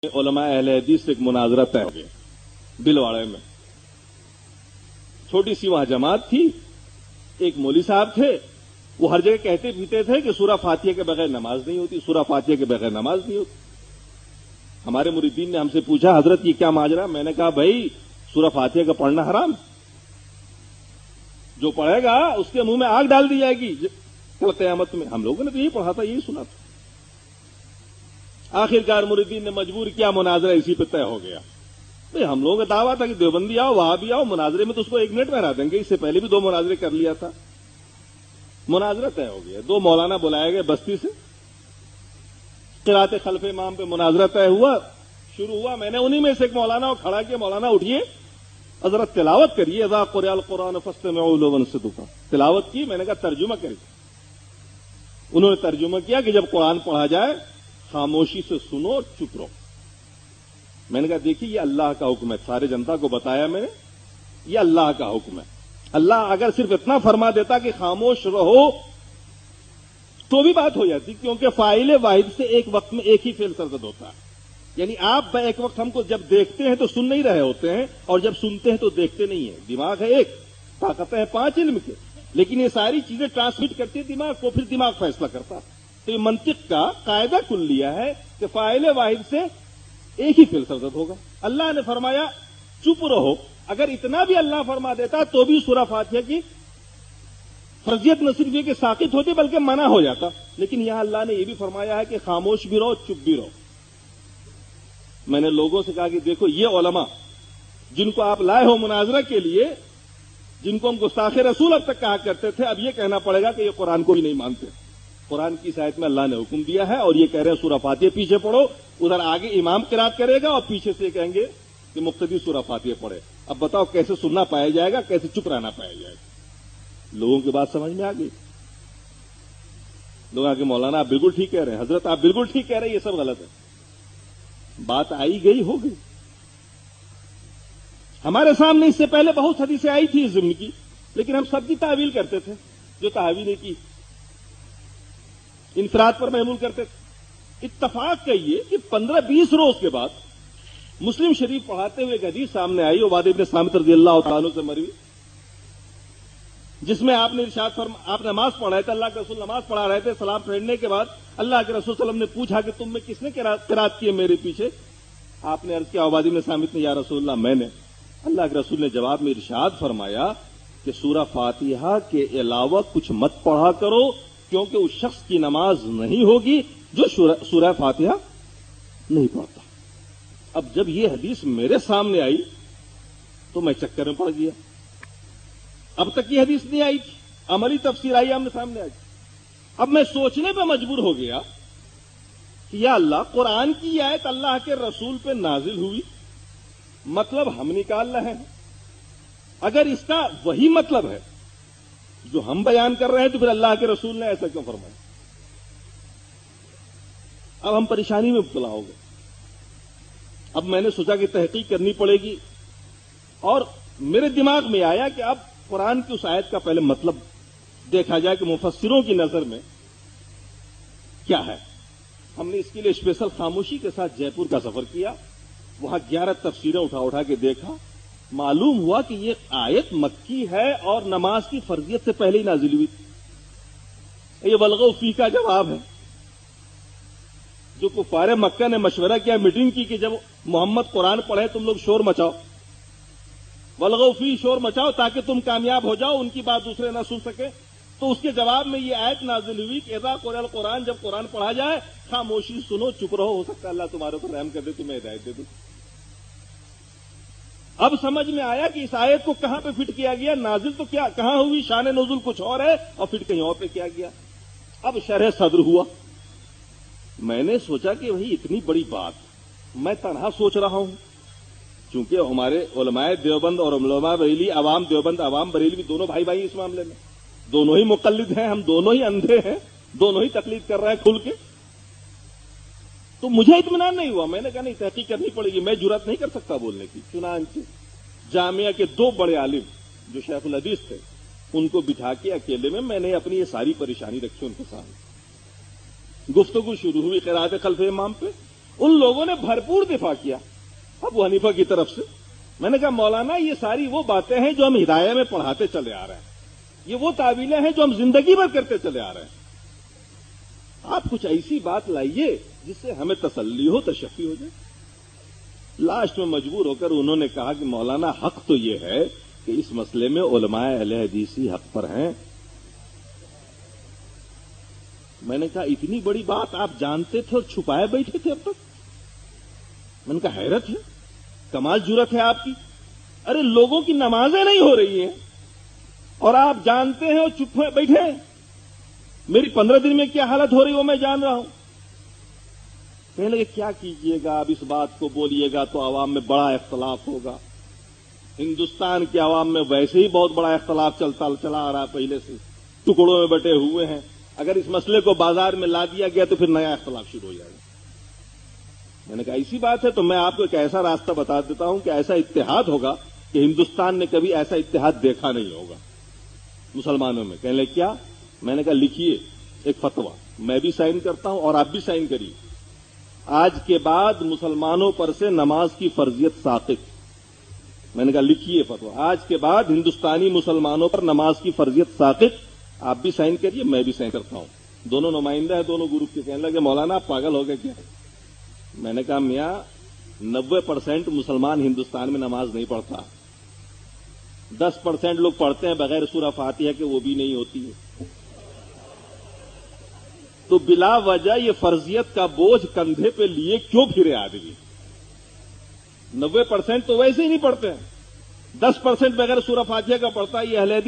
علماء اہل حدیث سے ایک مناظرہ طے ہو گیا بلواڑے میں. چھوٹی سی وہاں جماعت تھی. ایک مولوی صاحب تھے، وہ ہر جگہ کہتے پیتے تھے کہ سورہ فاتحہ کے بغیر نماز نہیں ہوتی، سورہ فاتحہ کے بغیر نماز نہیں ہوتی. ہمارے مریدین نے ہم سے پوچھا، حضرت یہ کیا ماجرا؟ میں نے کہا بھائی سورہ فاتحہ کا پڑھنا حرام، جو پڑھے گا اس کے منہ میں آگ ڈال دی جائے گی کل قیامت میں. ہم لوگوں نے تو یہی پڑھا تھا، یہی سنا تھا. آخرکار مریدین نے مجبور کیا، مناظرہ اسی پہ طے ہو گیا. بھئی ہم لوگوں کا دعویٰ تھا کہ دیوبندی آؤ وہاں بھی آؤ، مناظرے میں تو اس کو 1 منٹ میں ہرا دیں گے. اس سے پہلے بھی 2 مناظرے کر لیا تھا. مناظرہ طے ہو گیا. 2 مولانا بلائے گئے بستی سے، قرات خلف امام پہ مناظرہ طے ہوا، شروع ہوا. میں نے انہی میں سے ایک مولانا کو کھڑا کیا، مولانا اٹھیے حضرت تلاوت کریے، اذا قرئ القرآن فاستمعوا له وانصتوا. تلاوت کی. میں نے کہا ترجمہ کریے. انہوں نے ترجمہ کیا کہ جب قرآن پڑھا جائے خاموشی سے سنو اور چپ رہو. میں نے کہا دیکھیے یہ اللہ کا حکم ہے، سارے جنتا کو بتایا میں نے، یہ اللہ کا حکم ہے. اللہ اگر صرف اتنا فرما دیتا کہ خاموش رہو تو بھی بات ہو جاتی، کیونکہ فاعل واحد سے ایک وقت میں ایک ہی فعل سرزد ہوتا ہے. یعنی آپ ایک وقت ہم کو جب دیکھتے ہیں تو سن نہیں رہے ہوتے ہیں، اور جب سنتے ہیں تو دیکھتے نہیں ہیں. دماغ ہے ایک، طاقتیں ہیں 5 علم کے، لیکن یہ ساری چیزیں ٹرانسمٹ کرتی ہے دماغ کو، پھر دماغ فیصلہ کرتا. تو یہ منطق کا قاعدہ کلیہ ہے کہ فاعل واحد سے ایک ہی فعل سرزد ہوگا. اللہ نے فرمایا چپ رہو. اگر اتنا بھی اللہ فرما دیتا تو بھی سورہ فاتحہ کی فرضیت نہ صرف یہ کہ ساقط ہوتی بلکہ منع ہو جاتا. لیکن یہاں اللہ نے یہ بھی فرمایا ہے کہ خاموش بھی رہو، چپ بھی رہو. میں نے لوگوں سے کہا کہ دیکھو یہ علماء جن کو آپ لائے ہو مناظرہ کے لیے، جن کو ہم گستاخ رسول اب تک کہا کرتے تھے، اب یہ کہنا پڑے گا کہ یہ قرآن کو بھی نہیں مانتے. قرآن کی آیت میں اللہ نے حکم دیا ہے اور یہ کہہ رہے ہیں سورہ فاتحہ پیچھے پڑھو. ادھر آگے امام قرات کرے گا اور پیچھے سے کہیں گے کہ مقتدی سورہ فاتحہ پڑھے. اب بتاؤ کیسے سننا پایا جائے گا، کیسے چپ رہنا پایا جائے گا؟ لوگوں کی بات سمجھ میں آ گئی. لوگ آگے مولانا آپ بالکل ٹھیک کہہ رہے ہیں، حضرت آپ بالکل ٹھیک کہہ رہے ہیں، یہ سب غلط ہے. بات آئی گئی ہو گئی. ہمارے سامنے اس سے پہلے بہت حدیثیں آئی تھی اس ضمن کی، لیکن ہم سب کی تعویل کرتے تھے. جو تعویل نے کی انفراد پر محمول کرتے تھے. اتفاق کہیے کہ 15-20 روز کے بعد مسلم شریف پڑھاتے ہوئے ایک حدیث سامنے آئی، عبادہ ابن صامت رضی اللہ تعالیٰ عنہ سے مروی، جس میں آپ نے ارشاد آپ نماز پڑھ رہے تھے، اللہ کے رسول نماز پڑھا رہے تھے. سلام پھیرنے کے بعد اللہ کے رسول صلی اللہ علیہ وسلم نے پوچھا کہ تم میں کس نے قرات کی ہے میرے پیچھے؟ آپ نے عرض کیا عبادہ ابن صامت نے، یا رسول اللہ میں نے. اللہ کے رسول نے جواب میں ارشاد فرمایا کہ سورہ فاتحہ کے علاوہ کچھ مت پڑھا کرو، کیونکہ اس شخص کی نماز نہیں ہوگی جو سورہ فاتحہ نہیں پڑھتا. اب جب یہ حدیث میرے سامنے آئی تو میں چکر میں پڑ گیا. اب تک یہ حدیث نہیں آئی تھی، عملی تفسیر آئی آمنے سامنے آئی. اب میں سوچنے پہ مجبور ہو گیا کہ یا اللہ، قرآن کی یہ آیت اللہ کے رسول پہ نازل ہوئی، مطلب ہم نکال رہے ہیں. اگر اس کا وہی مطلب ہے جو ہم بیان کر رہے ہیں تو پھر اللہ کے رسول نے ایسا کیوں فرمایا؟ اب ہم پریشانی میں مبتلا ہو گئے. اب میں نے سوچا کہ تحقیق کرنی پڑے گی، اور میرے دماغ میں آیا کہ اب قرآن کی اس آیت کا پہلے مطلب دیکھا جائے کہ مفسروں کی نظر میں کیا ہے. ہم نے اس کے لیے اسپیشل خاموشی کے ساتھ جے پور کا سفر کیا. وہاں 11 تفسیریں اٹھا کے دیکھا. معلوم ہوا کہ یہ آیت مکی ہے اور نماز کی فرضیت سے پہلے ہی نازل ہوئی تھی. یہ والغوا فیہ کا جواب ہے. جو کفار مکہ نے مشورہ کیا، میٹنگ کی کہ جب محمد قرآن پڑھے تم لوگ شور مچاؤ، والغوا فیہ، شور مچاؤ تاکہ تم کامیاب ہو جاؤ، ان کی بات دوسرے نہ سن سکے. تو اس کے جواب میں یہ آیت نازل ہوئی کہ اذا قرئ القرآن، جب قرآن پڑھا جائے خاموشی سنو، چپ رہو، ہو سکتا ہے اللہ تمہارے اوپر رحم کر دے، تمہیں ہدایت دے دے. اب سمجھ میں آیا کہ اس آیت کو کہاں پہ فٹ کیا گیا. نازل تو کیا کہاں ہوئی، شان نزول کچھ اور ہے اور فٹ کہیں اور پہ کیا گیا. اب شرح صدر ہوا. میں نے سوچا کہ وہی اتنی بڑی بات میں تنہا سوچ رہا ہوں، چونکہ ہمارے علماء دیوبند اور علماء بریلی، عوام دیوبند عوام بریلی بھی دونوں بھائی بھائی اس معاملے میں، دونوں ہی مقلد ہیں، ہم دونوں ہی اندھے ہیں، دونوں ہی تقلید کر رہے ہیں کھل کے. تو مجھے اطمینان نہیں ہوا. میں نے کہا نہیں، تحقیق کرنی پڑے گی، میں جرات نہیں کر سکتا بولنے کی. چنانچہ جامعہ کے 2 بڑے عالم جو شیخ الحدیث تھے، ان کو بٹھا کے اکیلے میں نے اپنی یہ ساری پریشانی رکھی ان کے سامنے. گفتگو شروع ہوئی قرات خلف امام پہ. ان لوگوں نے بھرپور دفاع کیا ابو حنیفہ کی طرف سے. میں نے کہا مولانا یہ ساری وہ باتیں ہیں جو ہم ہدایہ میں پڑھاتے چلے آ رہے ہیں, یہ وہ تعویلیں ہیں جو ہم زندگی بھر کرتے چلے آ رہے ہیں. آپ کچھ ایسی بات لائیے جس سے ہمیں تسلی ہو, تشفی ہو جائے. لاسٹ میں مجبور ہو کر انہوں نے کہا کہ مولانا حق تو یہ ہے کہ اس مسئلے میں علماء اہل حدیثی حق پر ہیں. میں نے کہا اتنی بڑی بات آپ جانتے تھے اور چھپائے بیٹھے تھے اب تک. میں نے کہا حیرت ہے, کمال جرت ہے آپ کی. ارے لوگوں کی نمازیں نہیں ہو رہی ہیں اور آپ جانتے ہیں اور چپ بیٹھے ہیں. میری 15 دن میں کیا حالت ہو رہی وہ میں جان رہا ہوں. کہنے لگے کیا کیجئے گا, اب اس بات کو بولیے گا تو عوام میں بڑا اختلاف ہوگا. ہندوستان کے عوام میں ویسے ہی بہت بڑا اختلاف چلا آ رہا ہے, پہلے سے ٹکڑوں میں بٹے ہوئے ہیں. اگر اس مسئلے کو بازار میں لا دیا گیا تو پھر نیا اختلاف شروع ہو جائے گا. میں نے کہا ایسی بات ہے تو میں آپ کو ایک ایسا راستہ بتا دیتا ہوں کہ ایسا اتحاد ہوگا کہ ہندوستان نے کبھی ایسا اتحاد دیکھا نہیں ہوگا مسلمانوں میں. کہنے لگے کیا؟ میں نے کہا لکھیے ایک فتویٰ, میں بھی سائن کرتا ہوں اور آپ بھی سائن کریے. آج کے بعد مسلمانوں پر سے نماز کی فرضیت ساقط. میں نے کہا لکھیے فتویٰ, آج کے بعد ہندوستانی مسلمانوں پر نماز کی فرضیت ساقط. آپ بھی سائن کریے, میں بھی سائن کرتا ہوں. دونوں نمائندہ ہیں دونوں گروپ کے. کہنے لگے مولانا آپ پاگل ہو گئے کیا؟ میں نے کہا میاں 90% مسلمان ہندوستان میں نماز نہیں پڑھتا, 10% لوگ پڑھتے ہیں بغیر سورہ فاتحہ کے, وہ بھی نہیں ہوتی ہے. تو بلا وجہ یہ فرضیت کا بوجھ کندھے پہ لیے کیوں پھرے آدمی؟ 90% تو ویسے ہی نہیں پڑھتے ہیں, 10% بغیر سورہ فاتحہ کا پڑھتا ہے. یہ اہل حدیث